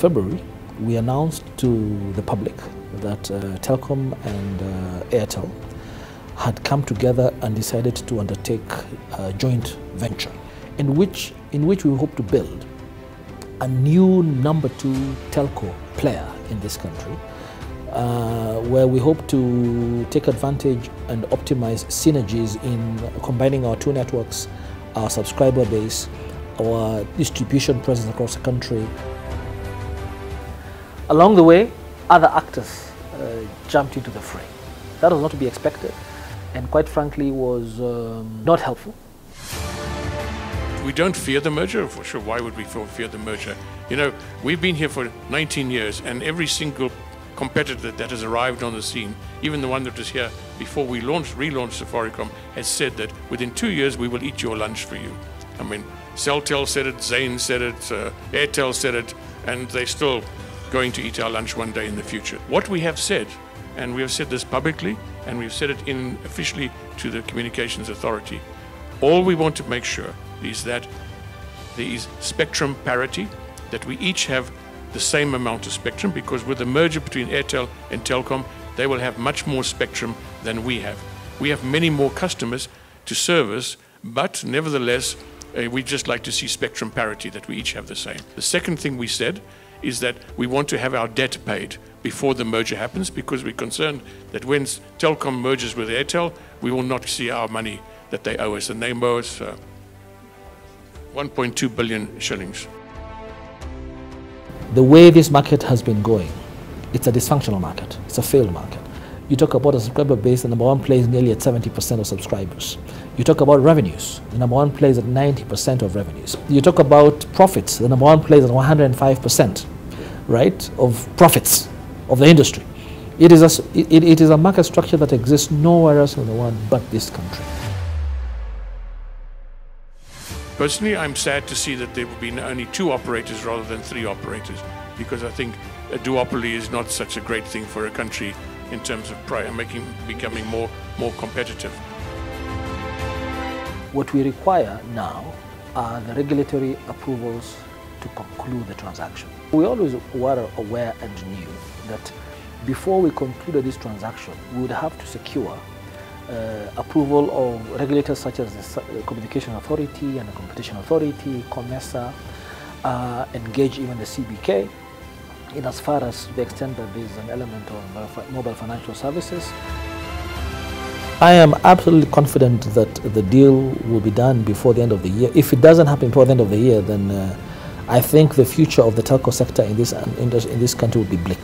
February, we announced to the public that Telkom and Airtel had come together and decided to undertake a joint venture in which we hope to build a new number 2 telco player in this country, where we hope to take advantage and optimize synergies in combining our 2 networks, our subscriber base, our distribution presence across the country. Along the way, other actors jumped into the fray. That was not to be expected, and quite frankly was not helpful. We don't fear the merger, for sure. Why would we fear the merger? You know, we've been here for 19 years, and every single competitor that has arrived on the scene, even the one that was here before we relaunched Safaricom, has said that within 2 years we will eat your lunch for you. I mean, Celtel said it, Zain said it, Airtel said it, and they're still going to eat our lunch one day in the future. What we have said, and we have said this publicly, and we've said it officially to the Communications Authority, all we want to make sure is that there is spectrum parity, that we each have the same amount of spectrum, because with the merger between Airtel and Telkom, they will have much more spectrum than we have. We have many more customers to service, but nevertheless, we just like to see spectrum parity, that we each have the same. The second thing we said is that we want to have our debt paid before the merger happens, because we're concerned that when Telkom merges with Airtel, we will not see our money that they owe us, and they owe us 1.2 billion shillings. The way this market has been going, it's a dysfunctional market. It's a failed market. You talk about a subscriber base, the number 1 plays nearly at 70% of subscribers. You talk about revenues, the number 1 plays at 90% of revenues. You talk about profits, the number 1 plays at 105%, right, of profits of the industry. It is a market structure that exists nowhere else in the world but this country. Personally, I'm sad to see that there will be only 2 operators rather than 3 operators, because I think a duopoly is not such a great thing for a country in terms of becoming more competitive. What we require now are the regulatory approvals to conclude the transaction. We always were aware and knew that before we concluded this transaction, we would have to secure approval of regulators such as the Communication Authority and the Competition Authority, COMESA, engage even the CBK, in as far as the extent that there is an element of mobile financial services. I am absolutely confident that the deal will be done before the end of the year. If it doesn't happen before the end of the year, then I think the future of the telco sector in this country will be bleak.